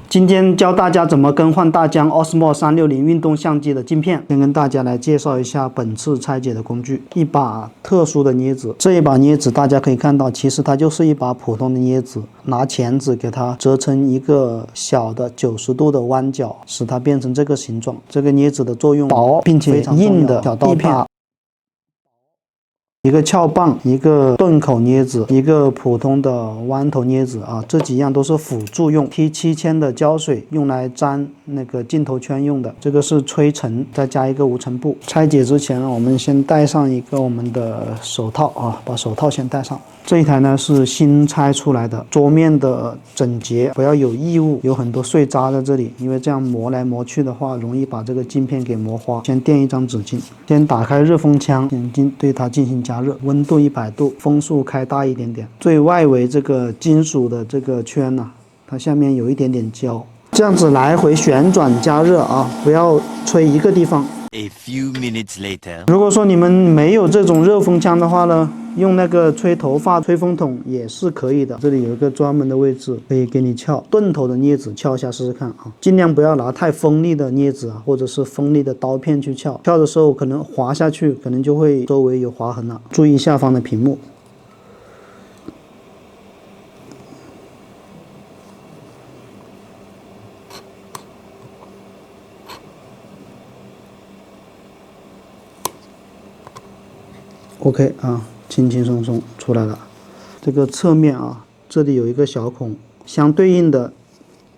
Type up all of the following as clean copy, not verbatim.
今天教大家怎么更换大疆 Osmo 360运动相机的镜片。先跟大家来介绍一下本次拆解的工具，一把特殊的镊子。这一把镊子大家可以看到，其实它就是一把普通的镊子，拿钳子给它折成一个小的90度的弯角，使它变成这个形状。这个镊子的作用薄并且硬的小刀片。一个撬棒，一个钝口镊子，一个普通的弯头镊子啊，这几样都是辅助用。T7000的胶水用来粘那个镜头圈用的，这个是吹尘，再加一个无尘布。拆解之前呢，我们先戴上一个我们的手套啊，把手套先戴上。这一台呢是新拆出来的，桌面的整洁，不要有异物，有很多碎渣在这里，因为这样磨来磨去的话，容易把这个镜片给磨花。先垫一张纸巾，先打开热风枪，对它进行加热，温度100度，风速开大一点点。最外围这个金属的这个圈呢，它下面有一点点胶，这样子来回旋转加热啊，不要吹一个地方。A few minutes later， 如果说你们没有这种热风枪的话呢，用那个吹头发吹风筒也是可以的。这里有一个专门的位置可以给你撬，钝头的镊子撬一下试试看啊，尽量不要拿太锋利的镊子啊，或者是锋利的刀片去撬，撬的时候可能滑下去，可能就会周围有划痕了。注意下方的屏幕。OK 啊，轻轻松松出来了。这个侧面啊，这里有一个小孔，相对应的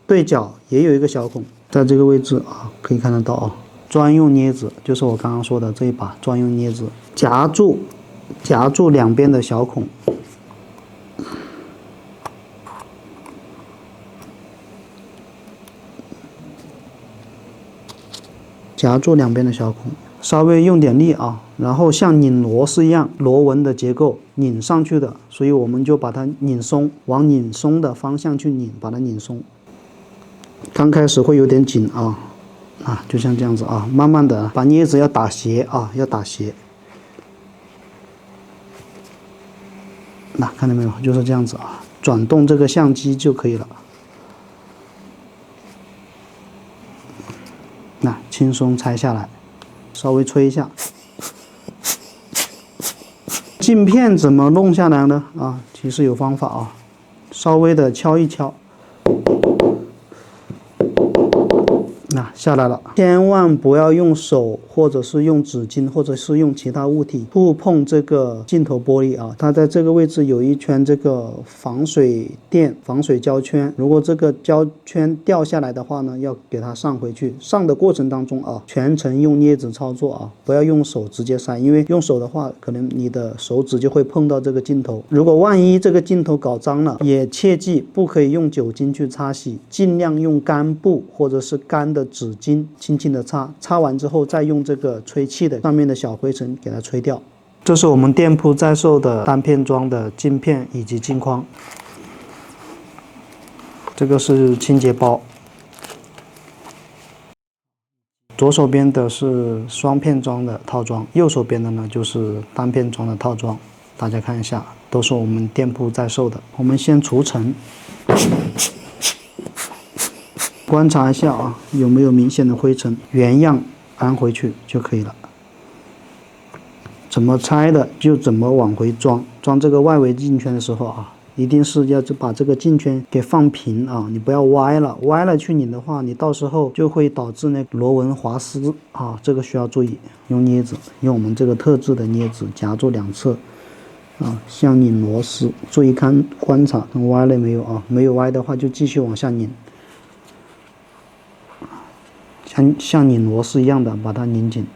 对角也有一个小孔，在这个位置啊，可以看得到啊。专用镊子就是我刚刚说的这一把专用镊子，夹住两边的小孔，夹住两边的小孔。稍微用点力啊，然后像拧螺丝一样，螺纹的结构拧上去的，所以我们就把它拧松，往拧松的方向去拧，把它拧松。刚开始会有点紧啊，就像这样子啊，慢慢的把镊子要打斜啊，要打斜。看到没有，就是这样子啊，转动这个相机就可以了。轻松拆下来。稍微吹一下，镜片怎么弄下来呢？其实有方法啊，稍微的敲一敲，下来了。千万不要用手或者是用纸巾或者是用其他物体触碰这个镜头玻璃啊，它在这个位置有一圈这个防水垫、防水胶圈，如果这个胶圈掉下来的话呢，要给它上回去。上的过程当中啊，全程用镊子操作啊，不要用手直接塞，因为用手的话，可能你的手指就会碰到这个镜头。如果万一这个镜头搞脏了，也切记不可以用酒精去擦洗，尽量用干布或者是干的纸巾轻轻的擦，擦完之后再用这个吹气的上面的小灰尘给它吹掉。这是我们店铺在售的单片装的镜片以及镜框。这个是清洁包，左手边的是双片装的套装，右手边的呢就是单片装的套装。大家看一下，都是我们店铺在售的。我们先除尘。观察一下啊，有没有明显的灰尘，原样安回去就可以了。怎么拆的就怎么往回装。装这个外围镜圈的时候啊，一定是要把这个镜圈给放平啊，你不要歪了，歪了去拧的话，你到时候就会导致那个螺纹滑丝啊，这个需要注意。用镊子，用我们这个特制的镊子夹住两侧啊，像拧螺丝，注意观察歪了没有啊，没有歪的话就继续往下拧。像拧螺丝一样的把它拧紧，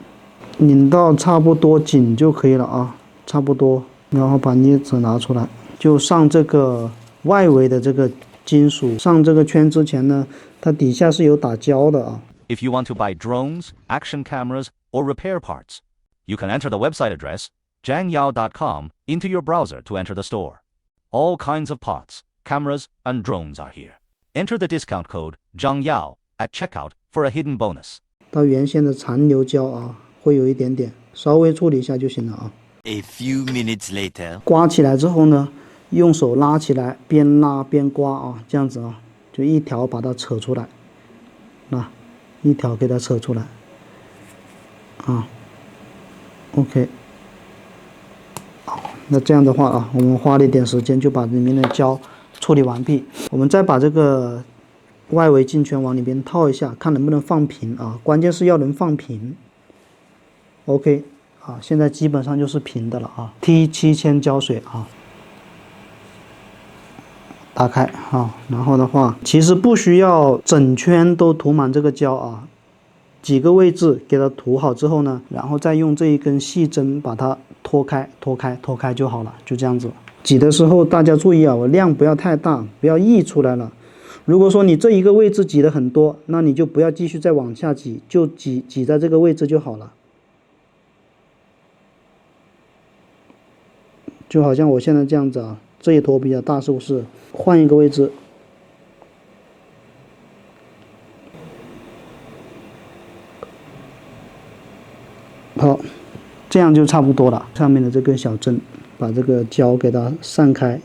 拧到差不多紧就可以了啊，差不多，然后把镊子拿出来，就上这个外围的这个金属，上这个圈之前呢，它底下是有打胶的啊。If you want to buy drones, action cameras, or repair parts, you can enter the website address jangyao.com into your browser to enter the store. All kinds of parts, cameras, and drones are here. Enter the discount code JANGYAO at checkout for a hidden bonus. 到原先的残留胶啊，会有一点点，稍微处理一下就行了啊。A few minutes later， 刮起来之后呢，用手拉起来，边拉边刮啊，这样子啊，就一条把它扯出来，一条给它扯出来，OK。好，那这样的话我们花了一点时间就把里面的胶处理完毕。我们再把这个外围镜圈往里边套一下，看能不能放平关键是要能放平。OK， 现在基本上就是平的了T7000胶水打开然后的话，其实不需要整圈都涂满这个胶几个位置给它涂好之后呢，然后再用这一根细针把它拖开就好了，就这样子。挤的时候大家注意我量不要太大，不要溢出来了。如果说你这一个位置挤的很多，那你就不要继续再往下挤，就挤在这个位置就好了。就好像我现在这样子这一坨比较大，是不是？换一个位置。好，这样就差不多了。上面的这根小针，把这个胶给它散开。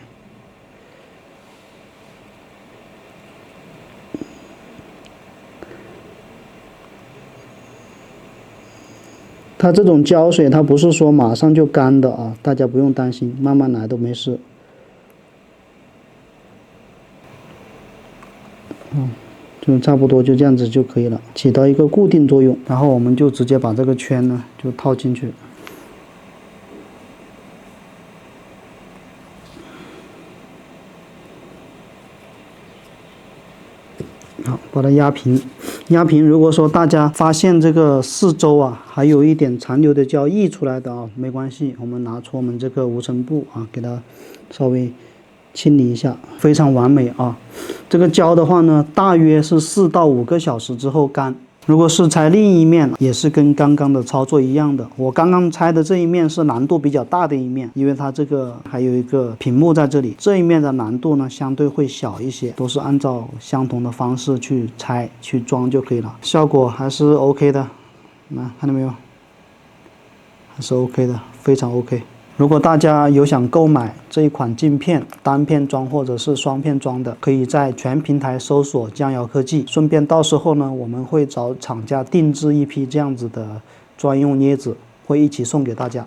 它这种胶水，它不是说马上就干的大家不用担心，慢慢来都没事。就差不多就这样子就可以了，起到一个固定作用。然后我们就直接把这个圈呢就套进去，好，把它压平。压平，如果说大家发现这个四周还有一点残留的胶溢出来的没关系，我们拿出我们这个无尘布给它稍微清理一下，非常完美这个胶的话呢，大约是4到5个小时之后干。如果是拆另一面，也是跟刚刚的操作一样的。我刚刚拆的这一面是难度比较大的一面，因为它这个还有一个屏幕在这里，这一面的难度呢相对会小一些，都是按照相同的方式去拆去装就可以了，效果还是 OK 的。看到没有？还是 OK 的，非常 OK。如果大家有想购买这一款镜片单片装或者是双片装的，可以在全平台搜索江瑶科技，顺便到时候呢我们会找厂家定制一批这样子的专用镊子，会一起送给大家。